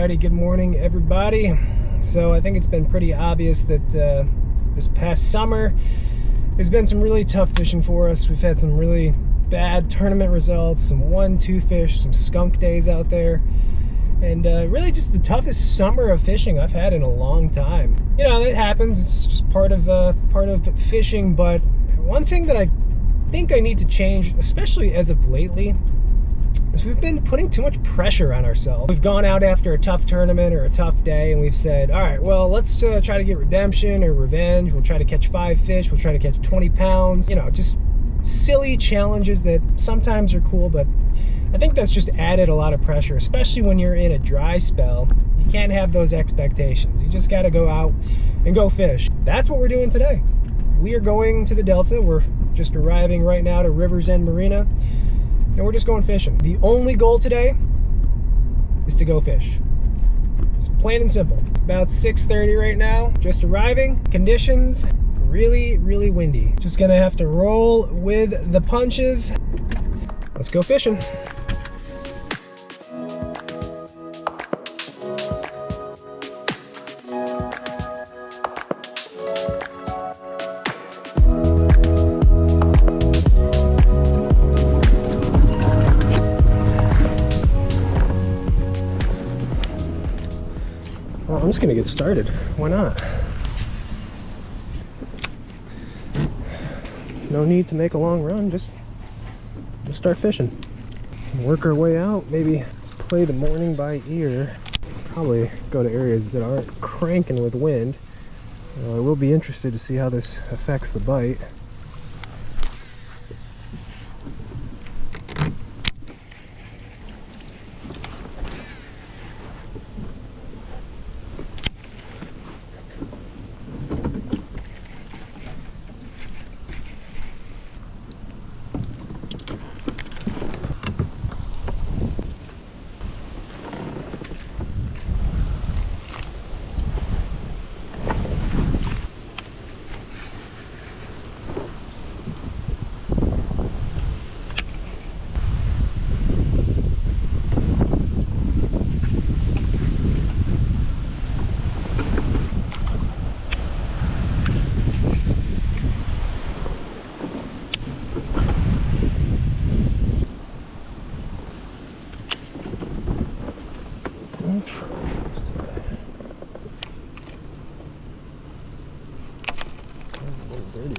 Alrighty, good morning everybody. So I think it's been pretty obvious that this past summer has been some really tough fishing for us. We've had some really bad tournament results, some 1-2 fish, some skunk days out there, and really just the toughest summer of fishing I've had in a long time. You know, that happens. It's just part of fishing. But one thing that I think I need to change, especially as of lately, is we've been putting too much pressure on ourselves. We've gone out after a tough tournament or a tough day and we've said, all right, well, let's try to get redemption or revenge. We'll try to catch 5 fish. We'll try to catch 20 pounds. You know, just silly challenges that sometimes are cool, but I think that's just added a lot of pressure, especially when you're in a dry spell. You can't have those expectations. You just got to go out and go fish. That's what we're doing today. We are going to the Delta. We're just arriving right now to River's End Marina, and we're just going fishing. The only goal today is to go fish. It's plain and simple. It's about 6:30 right now, just arriving. Conditions really, really windy. Just gonna have to roll with the punches. Let's go fishing. Well, I'm just gonna get started. Why not? No need to make a long run, just start fishing. Work our way out, maybe let's play the morning by ear. Probably go to areas that aren't cranking with wind. I will be interested to see how this affects the bite.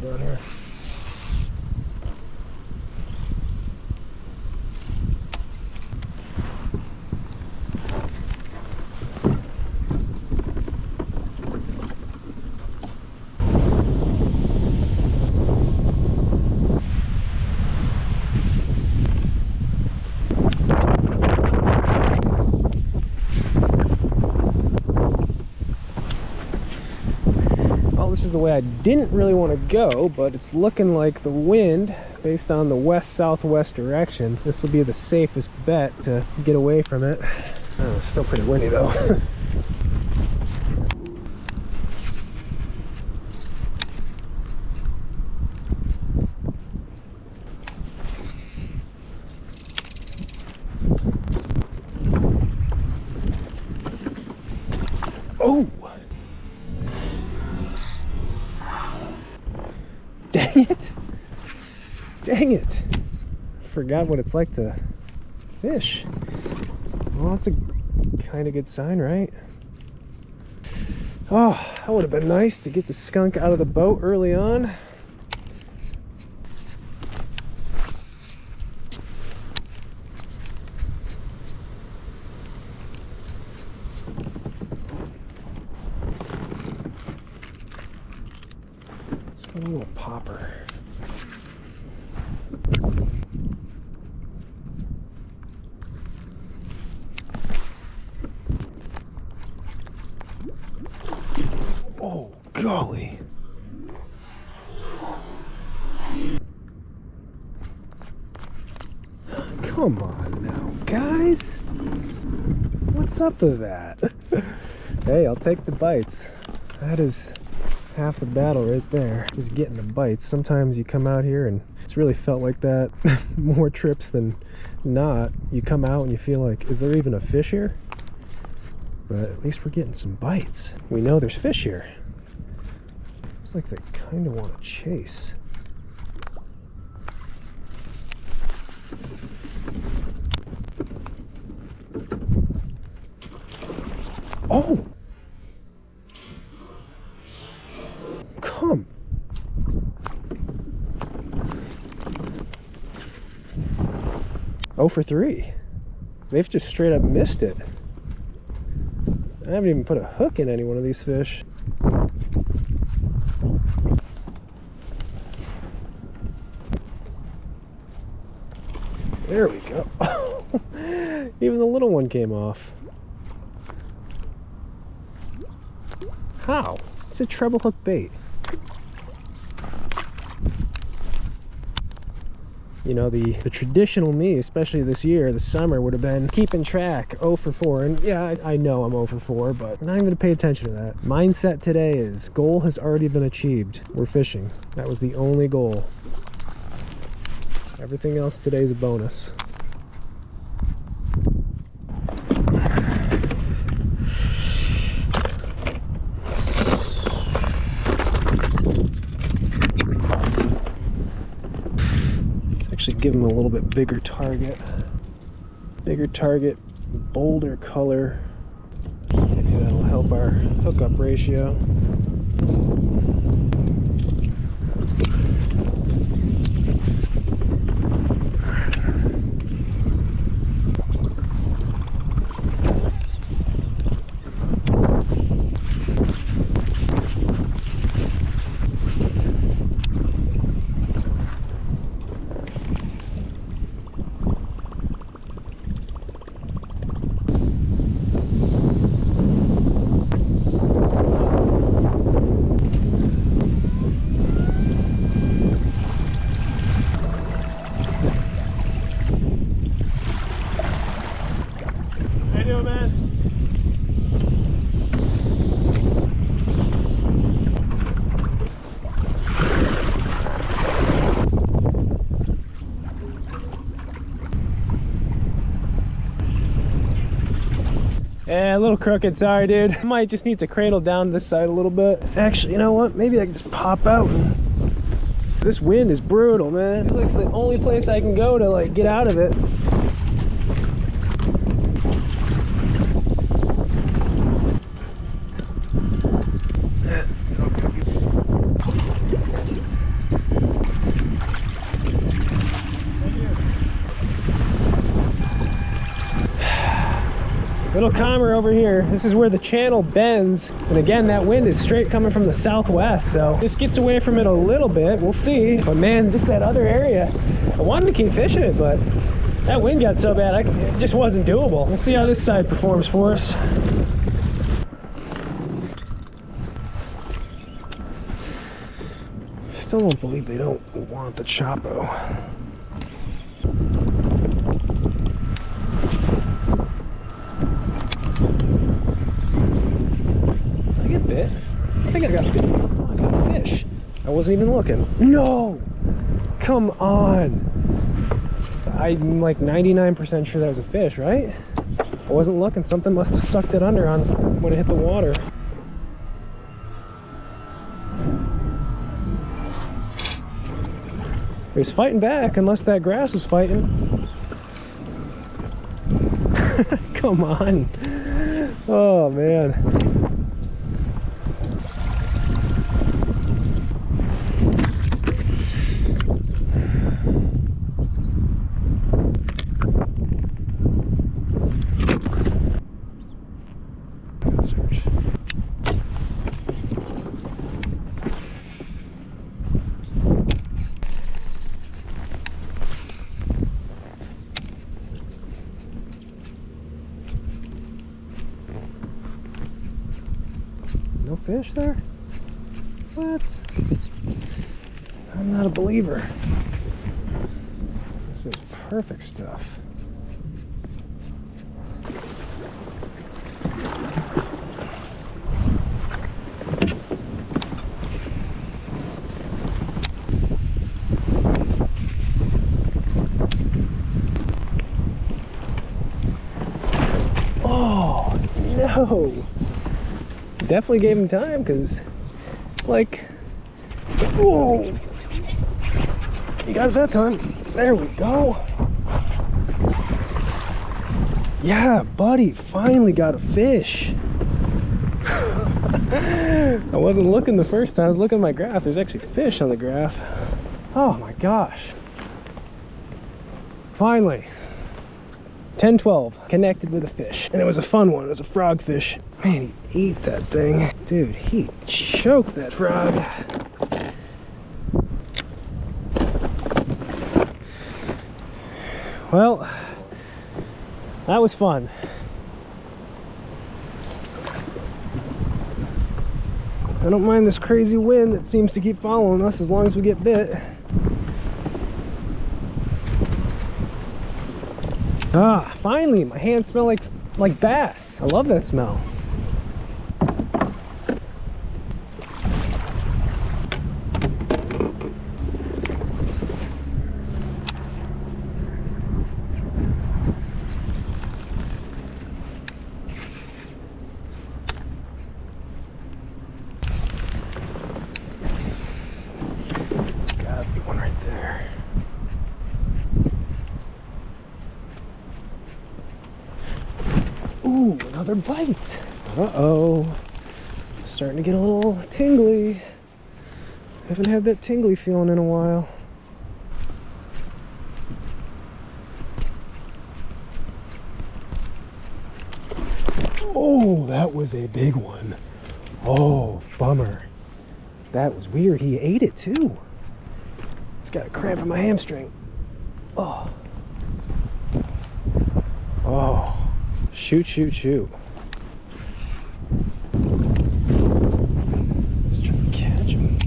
Down here. This is the way I didn't really want to go, but it's looking like the wind, based on the west-southwest direction, this will be the safest bet to get away from it. Oh, it's still pretty windy though. Oh! Dang it! Dang it! Forgot what it's like to fish. Well, that's a kind of good sign, right? Oh, that would have been nice to get the skunk out of the boat early on. A little popper. Oh, golly. Come on now, guys. What's up with that? Hey, I'll take the bites. That is half the battle right there, just getting the bites. Sometimes you come out here and it's really felt like that more trips than not. You come out and you feel like, is there even a fish here? but at least we're getting some bites. We know there's fish here. Looks like they kind of want to chase. Oh! Come! Oh for 3. They've just straight up missed it. I haven't even put a hook in any one of these fish. There we go. Even the little one came off. How? It's a treble hook bait. You know, the traditional me, especially this year, the summer, would have been keeping track 0 for 4. And yeah, I know I'm 0 for 4, but I'm not even going to pay attention to that. Mindset today is goal has already been achieved. We're fishing. That was the only goal. Everything else today is a bonus. Actually give them a little bit bigger target, bolder color. Maybe that'll help our hookup ratio. Yeah, a little crooked, sorry dude. Might just need to cradle down this side a little bit. Actually, you know what? Maybe I can just pop out. This wind is brutal, man. This looks like the only place I can go to like get out of it. Little calmer over here. This is where the channel bends, and again that wind is straight coming from the southwest, so this gets away from it a little bit. We'll see. But man, just that other area, I wanted to keep fishing it, but that wind got so bad it just wasn't doable. We'll see how this side performs for us. Still don't believe they don't want the Chapo. I think I got bit. Oh, I got a fish. I wasn't even looking. No! Come on! I'm like 99% sure that was a fish, right? I wasn't looking. Something must have sucked it under on when it hit the water. He was fighting back, unless that grass was fighting. Come on. Oh, man. No fish there? What? I'm not a believer. This is perfect stuff. go. Definitely gave him time, because, like, whoa. You got it that time. There we go. Yeah, buddy, finally got a fish. I wasn't looking the first time. I was looking at my graph. There's actually fish on the graph. Oh my gosh. Finally. 10-12, connected with a fish. And it was a fun one. It was a frogfish. Man, he ate that thing. Dude, he choked that frog. Well, that was fun. I don't mind this crazy wind that seems to keep following us as long as we get bit. Ah, finally, my hands smell like bass. I love that smell. Gotta be one right there. Ooh, another bite. Uh-oh. Starting to get a little tingly. Haven't had that tingly feeling in a while. Oh, that was a big one. Oh, bummer. That was weird. He ate it too. It's got a cramp in my hamstring. Oh. Oh. Shoot, shoot, shoot. Just trying to catch him.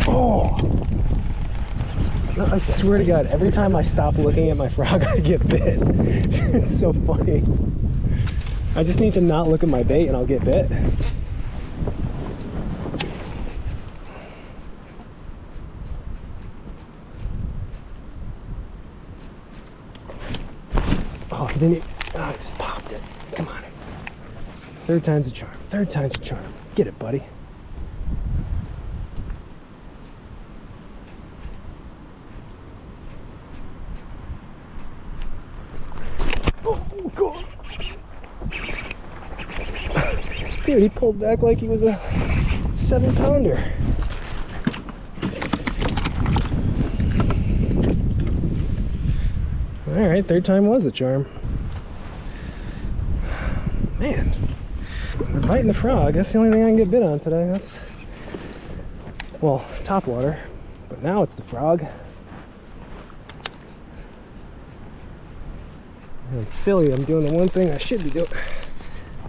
Oh! No, I swear to God, every time I stop looking at my frog, I get bit. It's so funny. I just need to not look at my bait and I'll get bit. Oh, he didn't. Oh, I just popped it. Come on. Third time's a charm. Third time's a charm. Get it, buddy. Oh, God. Dude, he pulled back like he was a 7-pounder. All right, third time was the charm. Man, they're biting the frog. That's the only thing I can get bit on today. That's, well, topwater, but now it's the frog. I'm silly. I'm doing the one thing I should be doing.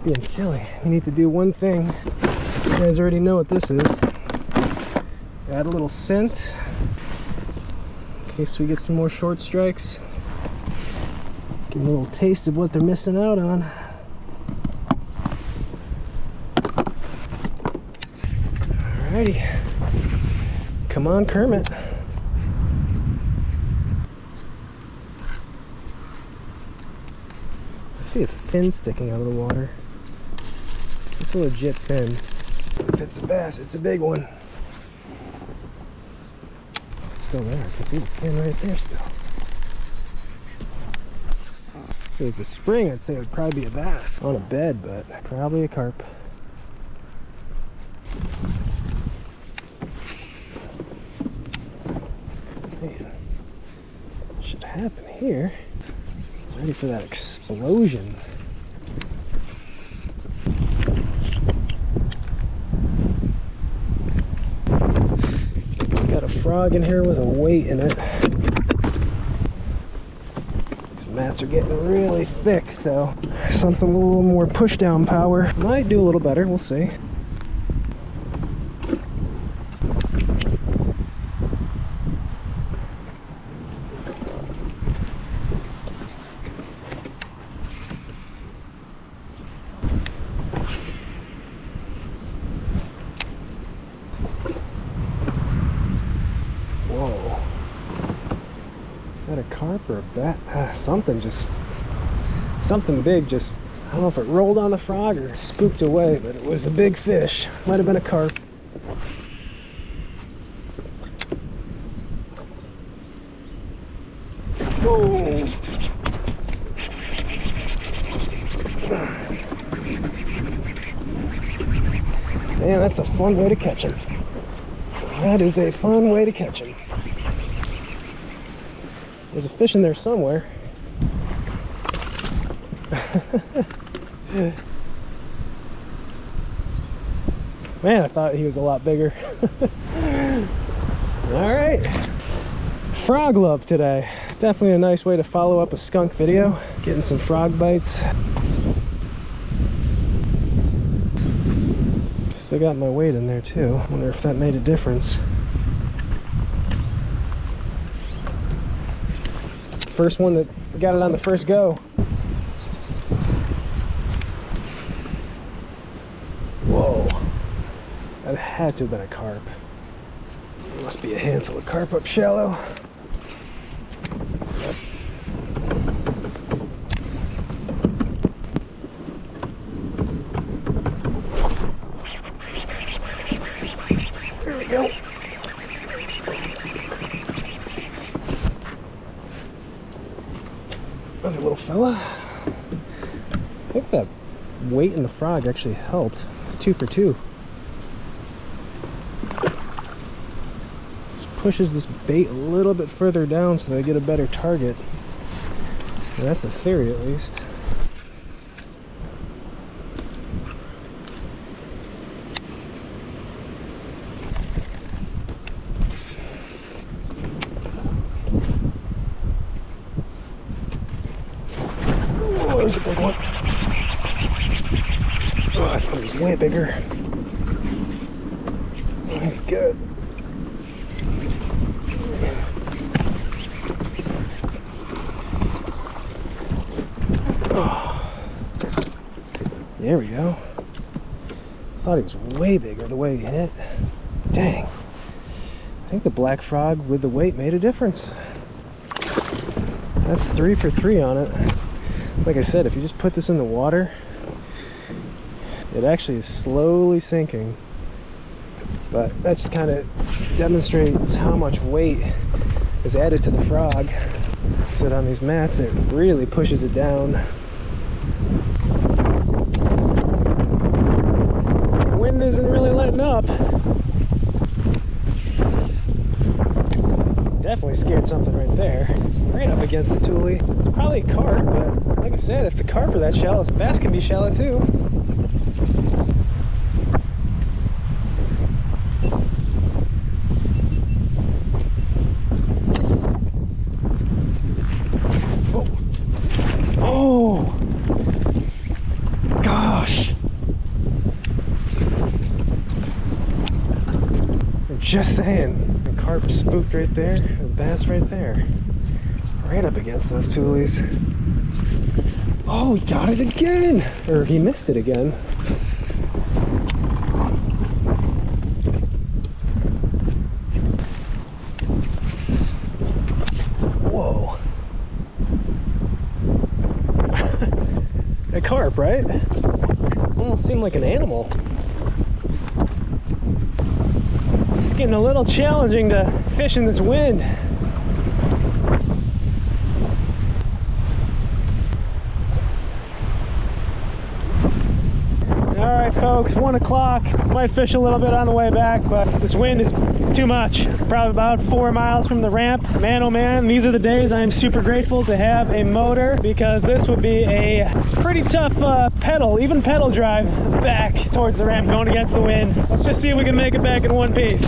Being silly. We need to do one thing. You guys already know what this is. Add a little scent in case we get some more short strikes. Give them a little taste of what they're missing out on. Alrighty. Come on, Kermit. I see a fin sticking out of the water. It's a legit fin. If it's a bass, it's a big one. It's still there. I can see the fin right there still. If it was the spring, I'd say it would probably be a bass on a bed, but probably a carp. Man, should happen here. Ready for that explosion. Got a frog in here with a weight in it. These mats are getting really thick, so something with a little more push down power might do a little better. We'll see. carp or a bat. Something big just, I don't know if it rolled on the frog or spooked away, but it was a big fish. Might have been a carp. Whoa! Man, that's a fun way to catch him. That is a fun way to catch him. There's a fish in there somewhere. Man, I thought he was a lot bigger. All right. Frog love today. Definitely a nice way to follow up a skunk video. Getting some frog bites. Still got my weight in there too. Wonder if that made a difference. First one that got it on the first go. Whoa. That had to have been a carp. There must be a handful of carp up shallow. There we go. Another little fella. I think that weight in the frog actually helped. It's 2 for 2. Just pushes this bait a little bit further down so that I get a better target. And that's the theory, at least. Oh, there's a big one. Oh, I thought he was way bigger. Oh, he's good. Oh. There we go. Thought he was way bigger the way he hit. Dang. I think the black frog with the weight made a difference. That's 3 for 3 on it. Like I said, if you just put this in the water, it actually is slowly sinking. But that just kind of demonstrates how much weight is added to the frog. Sit on these mats, it really pushes it down. The wind isn't really letting up. Definitely scared something right there. Right up against the tule. It's probably a carp, but like I said, if the carp are that shallow, bass can be shallow too. Oh! Gosh! I'm just saying, the carp spooked right there, the bass right there. Right up against those tules. Oh, he got it again! Or he missed it again. Whoa. A carp, right? Almost seemed like an animal. It's getting a little challenging to fish in this wind. Alright folks, 1 o'clock. Might fish a little bit on the way back, but this wind is too much. Probably about 4 miles from the ramp. Man, oh man, these are the days I am super grateful to have a motor, because this would be a pretty tough pedal, even pedal drive back towards the ramp going against the wind. Let's just see if we can make it back in one piece.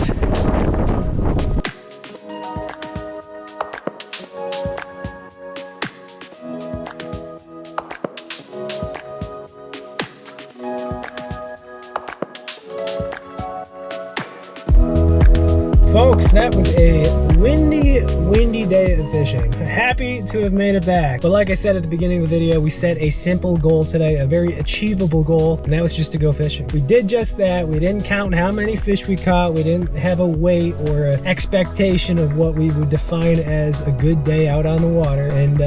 Folks, that was a windy day of fishing. Happy to have made it back. But like I said at the beginning of the video, we set a simple goal today, a very achievable goal, and that was just to go fishing. We did just that. We didn't count how many fish we caught. We didn't have a weight or an expectation of what we would define as a good day out on the water, and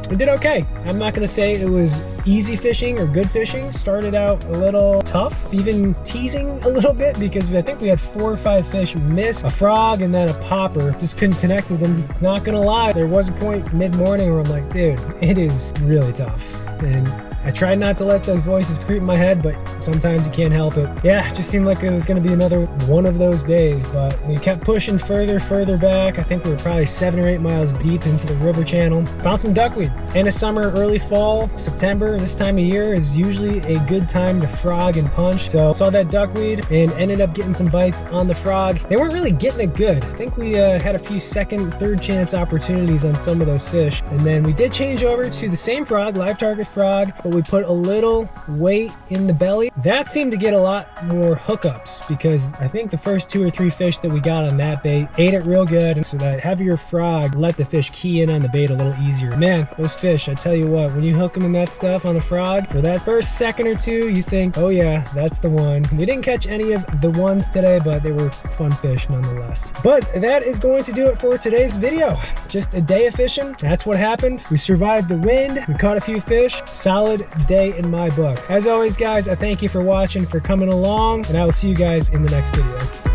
we did okay. I'm not gonna say it was easy fishing or good fishing. Started out a little tough, even teasing a little bit, because I think we had 4 or 5 fish miss, a frog and then a popper. Just couldn't connect with them. Not gonna lie, there was a point mid-morning where I'm like, dude, it is really tough. And I tried not to let those voices creep in my head, but sometimes you can't help it. Yeah, it just seemed like it was gonna be another one of those days, but we kept pushing further back. I think we were probably 7 or 8 miles deep into the river channel. Found some duckweed. End of summer, early fall, September, this time of year is usually a good time to frog and punch. So saw that duckweed and ended up getting some bites on the frog. They weren't really getting it good. I think we had a few second, third chance opportunities on some of those fish. And then we did change over to the same frog, live target frog, but we put a little weight in the belly. That seemed to get a lot more hookups, because I think the first 2 or 3 fish that we got on that bait ate it real good. And so that heavier frog let the fish key in on the bait a little easier. Man, those fish, I tell you what, when you hook them in that stuff on the frog, for that first second or two, you think, oh yeah, that's the one. We didn't catch any of the ones today, but they were fun fish nonetheless. But that is going to do it for today's video. Just a day of fishing. That's what happened. We survived the wind. We caught a few fish. Solid day in my book. As always, guys, I thank you for watching, for coming along, and I will see you guys in the next video.